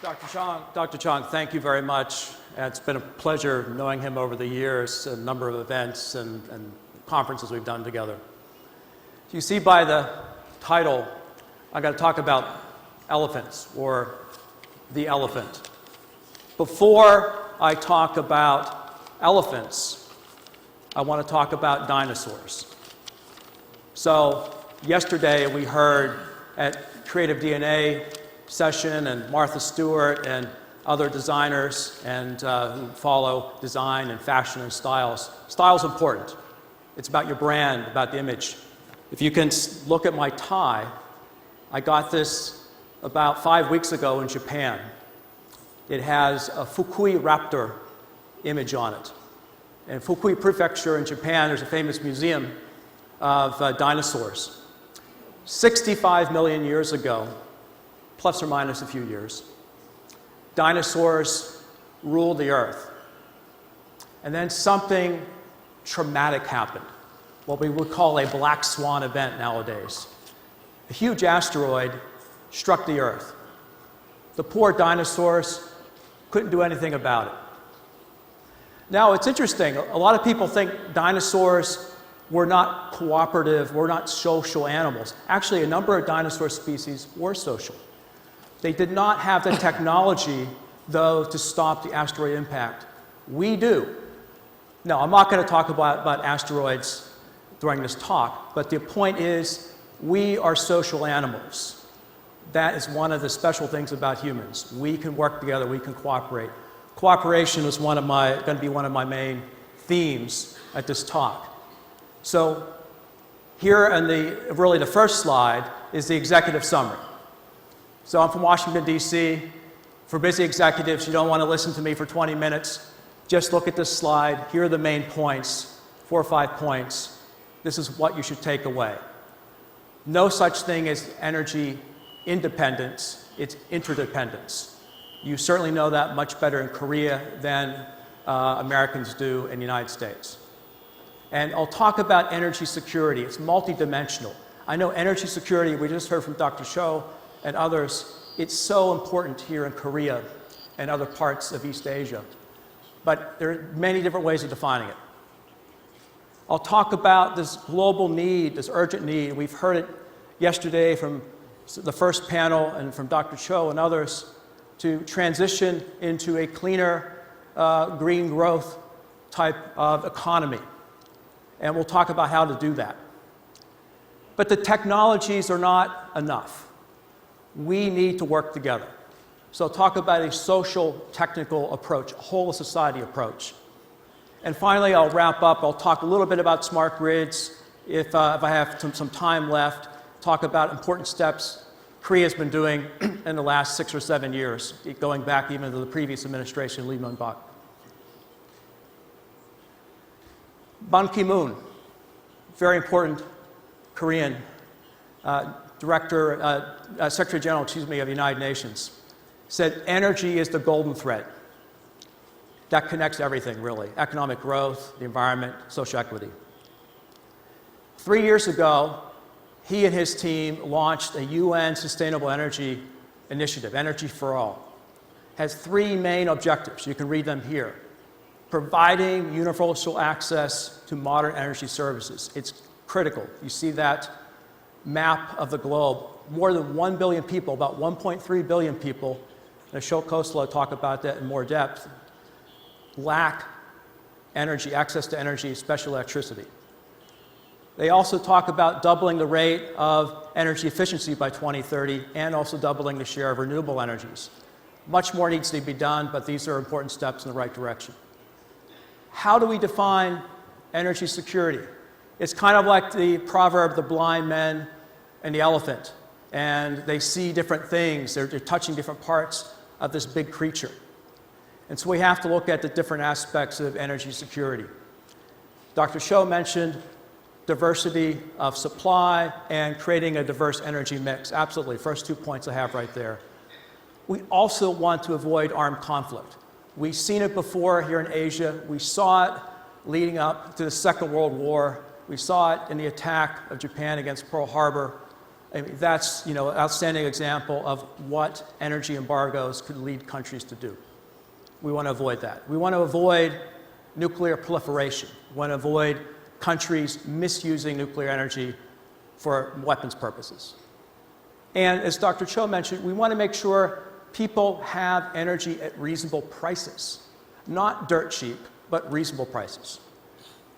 Dr. Chong, thank you very much. It's been a pleasure knowing him over the years, a number of events and conferences we've done together. You see by the title, I'm going to talk about elephants, or the elephant. Before I talk about elephants, I want to talk about dinosaurs. So yesterday we heard at Creative DNA session, and Martha Stewart and other designers and who follow design and fashion and styles. Style's important. It's about your brand, about the image. If you can look at my tie, I got this about 5 weeks ago in Japan. It has a Fukui raptor image on it. In Fukui Prefecture in Japan, there's a famous museum of dinosaurs. 65 million years ago, plus or minus a few years, dinosaurs ruled the earth. And then something traumatic happened, what we would call a black swan event nowadays. A huge asteroid struck the earth. The poor dinosaurs couldn't do anything about it. Now, it's interesting. A lot of people think dinosaurs were not cooperative, were not social animals. Actually, a number of dinosaur species were social. They did not have the technology, though, to stop the asteroid impact. We do. Now, I'm not going to talk about asteroids during this talk, but the point is we are social animals. That is one of the special things about humans. We can work together, we can cooperate. Cooperation is going to be one of my main themes at this talk. So here in the first slide is the executive summary. So I'm from Washington, D.C. For busy executives, you don't want to listen to me for 20 minutes. Just look at this slide. Here are the main points, 4 or 5 points. This is what you should take away. No such thing as energy independence. It's interdependence. You certainly know that much better in Korea than Americans do in the United States. And I'll talk about energy security. It's multidimensional. I know energy security, we just heard from Dr. Cho and others, it's so important here in Korea and other parts of East Asia. But there are many different ways of defining it. I'll talk about this global need, this urgent need. We've heard it yesterday from the first panel and from Dr. Cho and others to transition into a cleaner green growth type of economy. And we'll talk about how to do that. But the technologies are not enough. We need to work together. So I'll talk about a social, technical approach, a whole of society approach. And finally, I'll wrap up. I'll talk a little bit about smart grids. If I have some time left, talk about important steps Korea's been doing in the last 6 or 7 years, going back even to the previous administration, Lee Myung-bak. Ban Ki-moon, very important Korean Secretary General, of the United Nations, said energy is the golden thread. That connects everything, really. Economic growth, the environment, social equity. 3 years ago, he and his team launched a UN Sustainable Energy Initiative, Energy for All. It has 3 main objectives. You can read them here. Providing universal access to modern energy services. It's critical. You see that map of the globe. More than 1 billion people, about 1.3 billion people, and Ashok Khosla will talk about that in more depth, lack energy, access to energy, especially electricity. They also talk about doubling the rate of energy efficiency by 2030 and also doubling the share of renewable energies. Much more needs to be done, but these are important steps in the right direction. How do we define energy security? It's kind of like the proverb, the blind men and the elephant. And they see different things. They're touching different parts of this big creature. And so we have to look at the different aspects of energy security. Dr. Cho mentioned diversity of supply and creating a diverse energy mix. Absolutely, first 2 points I have right there. We also want to avoid armed conflict. We've seen it before here in Asia. We saw it leading up to the Second World War. We saw it in the attack of Japan against Pearl Harbor. I mean, that's, you know, an outstanding example of what energy embargoes could lead countries to do. We want to avoid that. We want to avoid nuclear proliferation. We want to avoid countries misusing nuclear energy for weapons purposes. And as Dr. Cho mentioned, we want to make sure people have energy at reasonable prices. Not dirt cheap, but reasonable prices.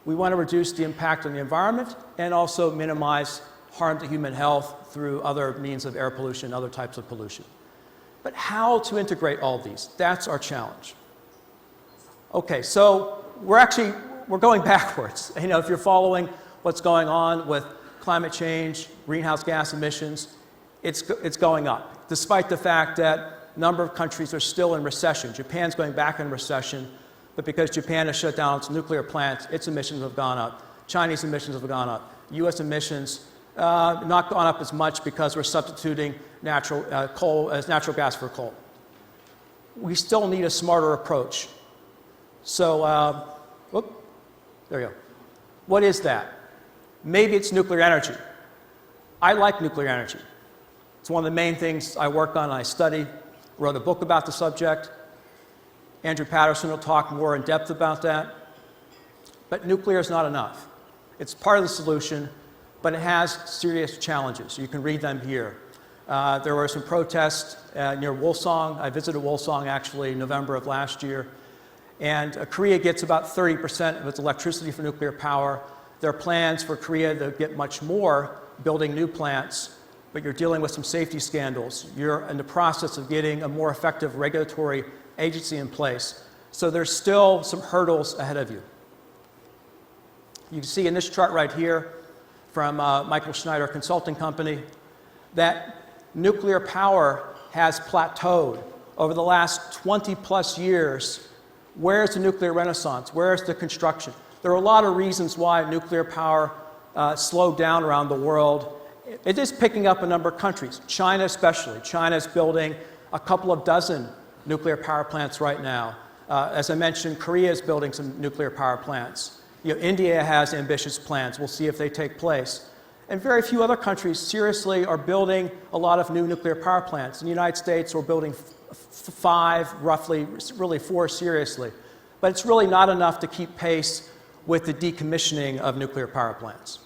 We want to reduce the impact on the environment and also minimize harm to human health through other means of air pollution, other types of pollution. But how to integrate all these? That's our challenge. Okay, so we're going backwards. You know, if you're following what's going on with climate change, greenhouse gas emissions, it's going up, despite the fact that a number of countries are still in recession. Japan's going back in recession, but because Japan has shut down its nuclear plants, its emissions have gone up. Chinese emissions have gone up. US emissions not gone up as much because we're substituting natural gas for coal. We still need a smarter approach. So, there you go. What is that? Maybe it's nuclear energy. I like nuclear energy. It's one of the main things I work on and I study. Wrote a book about the subject. Andrew Patterson will talk more in depth about that. But nuclear is not enough. It's part of the solution, but it has serious challenges. You can read them here. There were some protests near Wolsong. I visited Wolsong actually in November of last year. And Korea gets about 30% of its electricity from nuclear power. There are plans for Korea to get much more, building new plants, but you're dealing with some safety scandals. You're in the process of getting a more effective regulatory agency in place. So there's still some hurdles ahead of you. You can see in this chart right here from Michael Schneider Consulting Company that nuclear power has plateaued over the last 20 plus years. Where's the nuclear renaissance? Where's the construction? There are a lot of reasons why nuclear power slowed down around the world. It is picking up a number of countries, China especially. China's building a couple of dozen nuclear power plants right now. As I mentioned, Korea is building some nuclear power plants. You know, India has ambitious plans. We'll see if they take place. And very few other countries seriously are building a lot of new nuclear power plants. In the United States, we're building 5, roughly, really 4 seriously. But it's really not enough to keep pace with the decommissioning of nuclear power plants.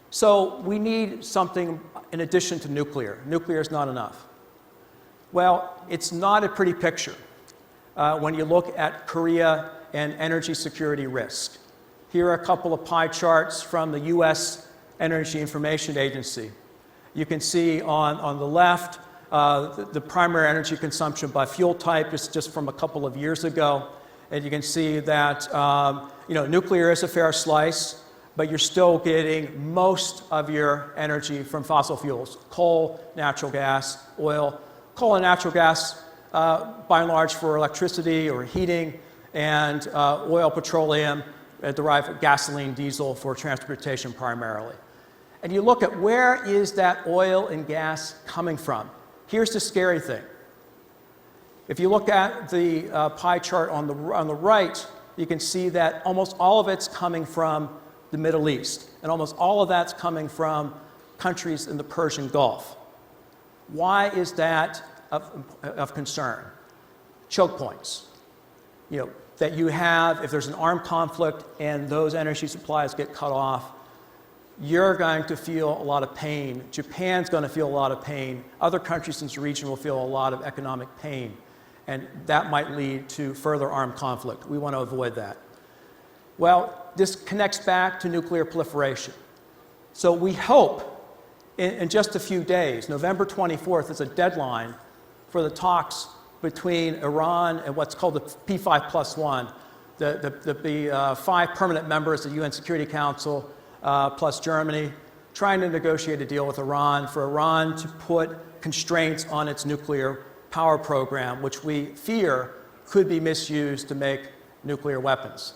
So we need something in addition to nuclear. Nuclear is not enough. Well, it's not a pretty picture when you look at Korea and energy security risk. Here are a couple of pie charts from the US Energy Information Agency. You can see on the left the primary energy consumption by fuel type is just from a couple of years ago. And you can see that nuclear is a fair slice, but you're still getting most of your energy from fossil fuels: coal, natural gas, oil. Coal and natural gas, by and large, for electricity or heating, and oil, petroleum, derived from gasoline, diesel for transportation primarily. And you look at where is that oil and gas coming from. Here's the scary thing. If you look at the pie chart on the right, you can see that almost all of it's coming from the Middle East, and almost all of that's coming from countries in the Persian Gulf. Why is that of concern? Choke points. You know, that you have, if there's an armed conflict and those energy supplies get cut off, you're going to feel a lot of pain. Japan's going to feel a lot of pain. Other countries in this region will feel a lot of economic pain. And that might lead to further armed conflict. We want to avoid that. Well, this connects back to nuclear proliferation. So we hope in just a few days, November 24th is a deadline for the talks between Iran and what's called the P5+1, the 5 permanent members of the UN Security Council, plus Germany, trying to negotiate a deal with Iran for Iran to put constraints on its nuclear power program, which we fear could be misused to make nuclear weapons.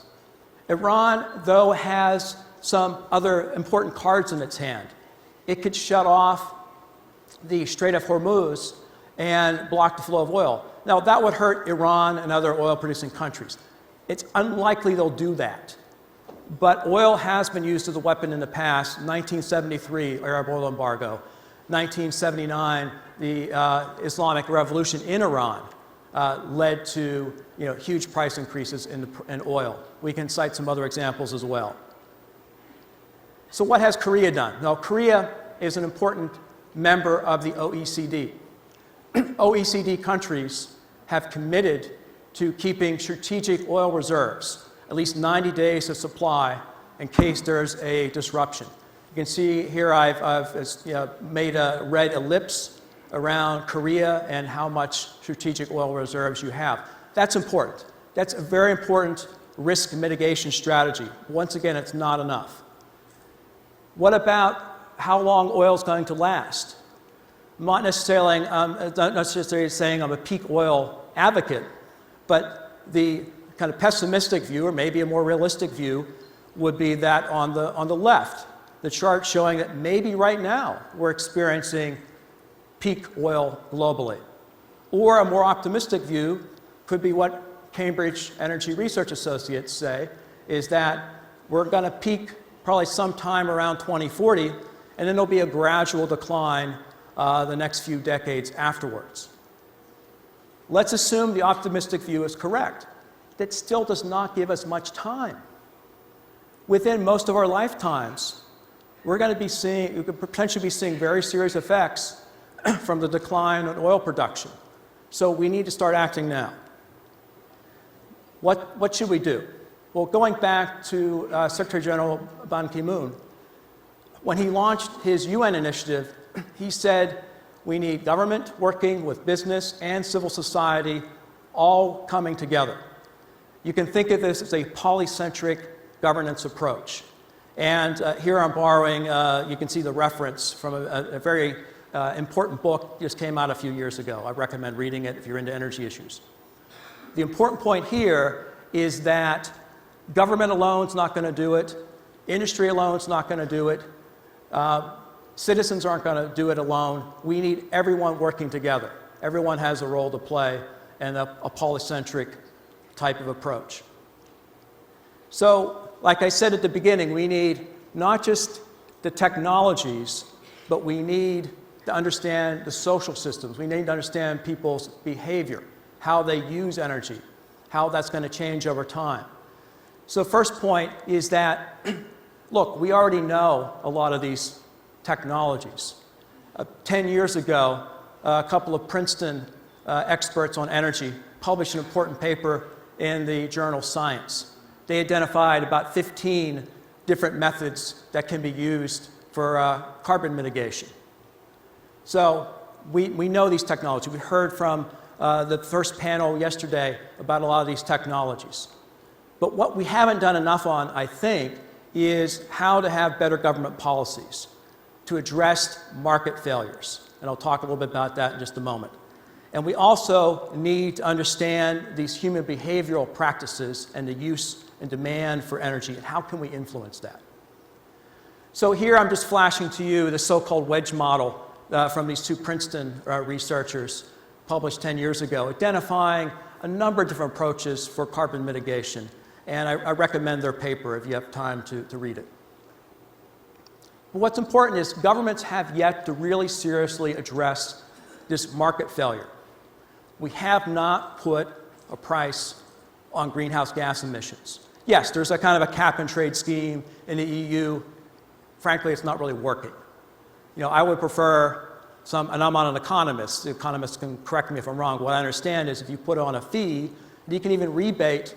Iran, though, has some other important cards in its hand. It could shut off the Strait of Hormuz and block the flow of oil. Now, that would hurt Iran and other oil-producing countries. It's unlikely they'll do that. But oil has been used as a weapon in the past. 1973 Arab oil embargo. 1979, the Islamic Revolution in Iran led to huge price increases in oil. We can cite some other examples as well. So what has Korea done? Now, Korea is an important member of the OECD. OECD countries have committed to keeping strategic oil reserves, at least 90 days of supply in case there's a disruption. You can see here I've made a red ellipse around Korea and how much strategic oil reserves you have. That's important. That's a very important risk mitigation strategy. Once again, it's not enough. What about how long oil is going to last? I'm not necessarily saying I'm a peak oil advocate, but the kind of pessimistic view, or maybe a more realistic view, would be that on the left, the chart showing that maybe right now we're experiencing peak oil globally. Or a more optimistic view could be what Cambridge Energy Research Associates say, is that we're going to peak probably sometime around 2040, and then there'll be a gradual decline the next few decades afterwards. Let's assume the optimistic view is correct. That still does not give us much time. Within most of our lifetimes, we could potentially be seeing very serious effects from the decline in oil production. So we need to start acting now. What should we do? Well, going back to Secretary General Ban Ki-moon, when he launched his UN initiative, he said we need government working with business and civil society all coming together. You can think of this as a polycentric governance approach. And here I'm borrowing, you can see the reference from a very important book that just came out a few years ago. I recommend reading it if you're into energy issues. The important point here is that government alone is not going to do it. Industry alone is not going to do it. Citizens aren't going to do it alone. We need everyone working together. Everyone has a role to play in a polycentric type of approach. So, like I said at the beginning, we need not just the technologies, but we need to understand the social systems. We need to understand people's behavior, how they use energy, how that's going to change over time. So first point is that, look, we already know a lot of these technologies. 10 years ago, a couple of Princeton experts on energy published an important paper in the journal Science. They identified about 15 different methods that can be used for carbon mitigation. So we know these technologies. We heard from the first panel yesterday about a lot of these technologies. But what we haven't done enough on, I think, is how to have better government policies to address market failures. And I'll talk a little bit about that in just a moment. And we also need to understand these human behavioral practices and the use and demand for energy, and how can we influence that. So here I'm just flashing to you the so-called Wedge Model from these two Princeton researchers published 10 years ago, identifying a number of different approaches for carbon mitigation. And I recommend their paper if you have time to read it. But what's important is governments have yet to really seriously address this market failure. We have not put a price on greenhouse gas emissions. Yes, there's a kind of a cap and trade scheme in the EU. Frankly, it's not really working. I would prefer and I'm not an economist, the economists can correct me if I'm wrong. What I understand is if you put on a fee, you can even rebate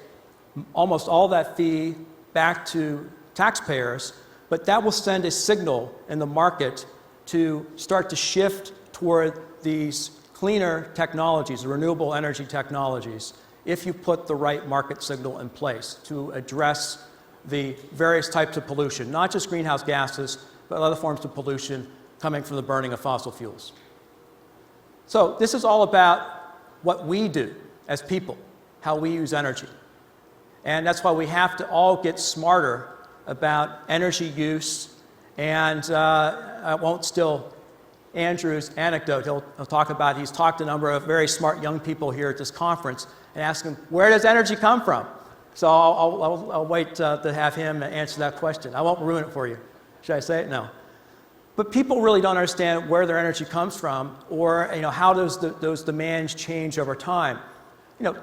almost all that fee back to taxpayers, but that will send a signal in the market to start to shift toward these cleaner technologies, renewable energy technologies, if you put the right market signal in place to address the various types of pollution, not just greenhouse gases, but other forms of pollution coming from the burning of fossil fuels. So this is all about what we do as people, how we use energy. And that's why we have to all get smarter about energy use. And I won't steal Andrew's anecdote. He'll talk about, he's talked to a number of very smart young people here at this conference and asked them, where does energy come from? So I'll wait to have him answer that question. I won't ruin it for you. Should I say it? No. But people really don't understand where their energy comes from, or how those demands change over time.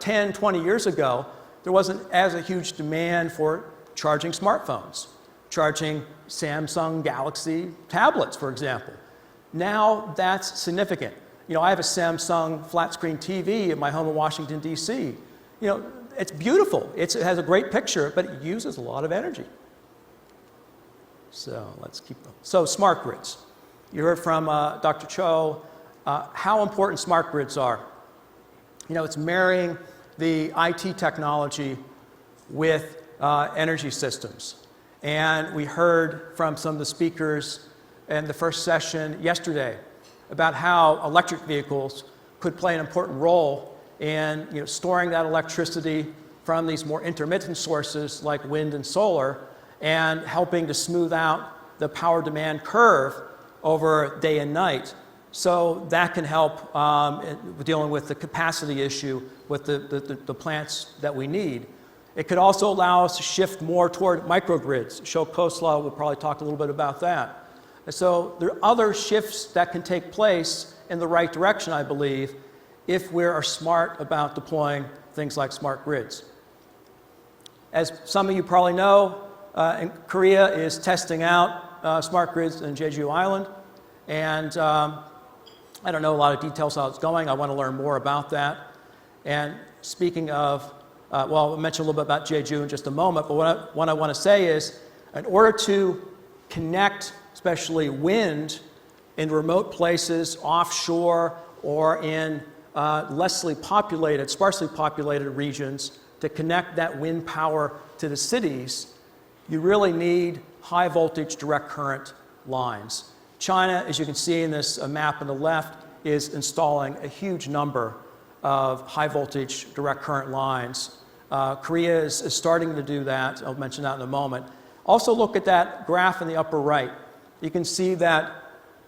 10, 20 years ago, there wasn't as a huge demand for charging smartphones, charging Samsung Galaxy tablets, for example. Now that's significant. I have a Samsung flat screen TV in my home in Washington, D.C. It's beautiful. It has a great picture, but it uses a lot of energy. So let's keep going. So smart grids. You heard from Dr. Cho how important smart grids are. It's marrying the IT technology with energy systems. And we heard from some of the speakers in the first session yesterday about how electric vehicles could play an important role in storing that electricity from these more intermittent sources like wind and solar, and helping to smooth out the power demand curve over day and night. So that can help dealing with the capacity issue with the plants that we need. It could also allow us to shift more toward microgrids. Sho Khosla will probably talk a little bit about that. And so there are other shifts that can take place in the right direction, I believe, if we are smart about deploying things like smart grids. As some of you probably know, Korea is testing out smart grids in Jeju Island, and I don't know a lot of details how it's going. I want to learn more about that. And speaking of, I'll mention a little bit about Jeju in just a moment, but what I want to say is, in order to connect, especially wind, in remote places, offshore, or in sparsely populated regions, to connect that wind power to the cities, you really need high voltage direct current lines. China, as you can see in this map on the left, is installing a huge number of high voltage direct current lines. Korea is starting to do that. I'll mention that in a moment. Also look at that graph in the upper right. You can see that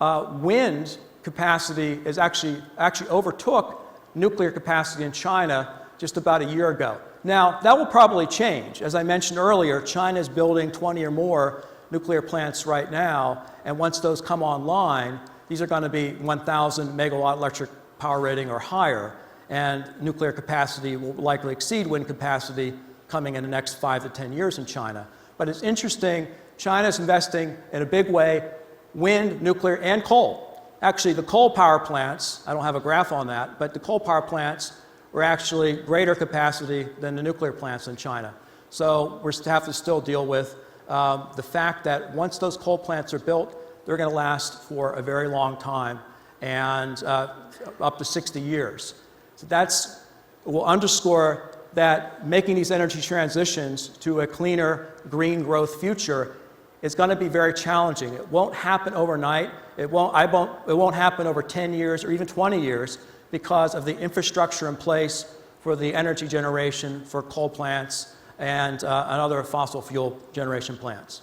wind capacity is actually overtook nuclear capacity in China just about a year ago. Now, that will probably change. As I mentioned earlier, China is building 20 or more nuclear plants right now, and once those come online, these are going to be 1,000 megawatt electric power rating or higher, and nuclear capacity will likely exceed wind capacity coming in the next 5 to 10 years in China. But it's interesting, China is investing in a big way, wind, nuclear, and coal. Actually, the coal power plants, I don't have a graph on that, but the coal power plants were actually greater capacity than the nuclear plants in China. So we have to still deal with the fact that once those coal plants are built, they're going to last for a very long time, and up to 60 years. So that's will underscore that making these energy transitions to a cleaner, green growth future is going to be very challenging. It won't happen overnight. It won't happen over 10 years or even 20 years because of the infrastructure in place for the energy generation for coal plants and other fossil fuel generation plants.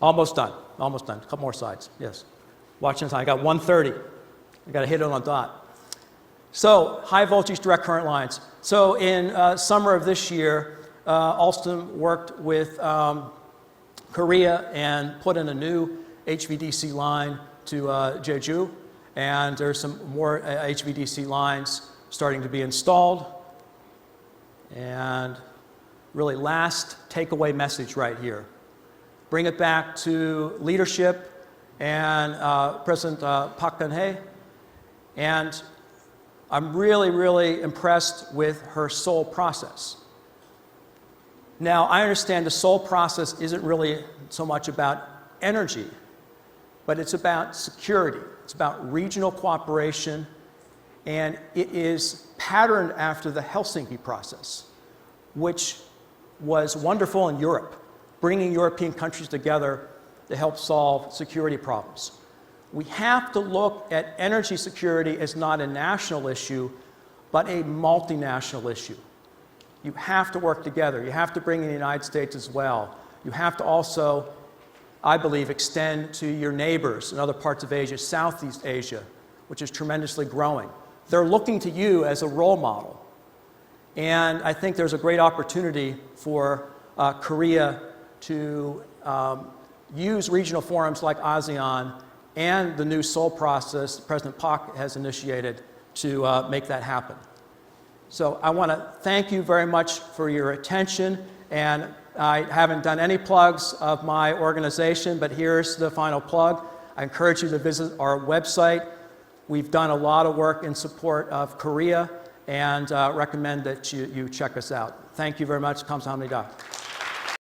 Almost done. Almost done. A couple more slides. Yes. Watching time. I got 1:30. I got to hit it on the dot. So high voltage direct current lines. So in summer of this year, Alstom worked with Korea and put in a new HVDC line to Jeju, and there's some more HVDC lines starting to be installed. And really last takeaway message right here. Bring it back to leadership and President Park Geun-hye. And I'm really, really impressed with her Seoul process. Now, I understand the Seoul process isn't really so much about energy, but it's about security. It's about regional cooperation, and it is patterned after the Helsinki process, which was wonderful in Europe, bringing European countries together to help solve security problems. We have to look at energy security as not a national issue, but a multinational issue. You have to work together. You have to bring in the United States as well. You have to also, I believe, extend to your neighbors in other parts of Asia, Southeast Asia, which is tremendously growing. They're looking to you as a role model. And I think there's a great opportunity for Korea to use regional forums like ASEAN and the new Seoul process President Park has initiated to make that happen. So I want to thank you very much for your attention, and I haven't done any plugs of my organization, but here's the final plug. I encourage you to visit our website. We've done a lot of work in support of Korea, and recommend that you check us out. Thank you very much. 감사합니다.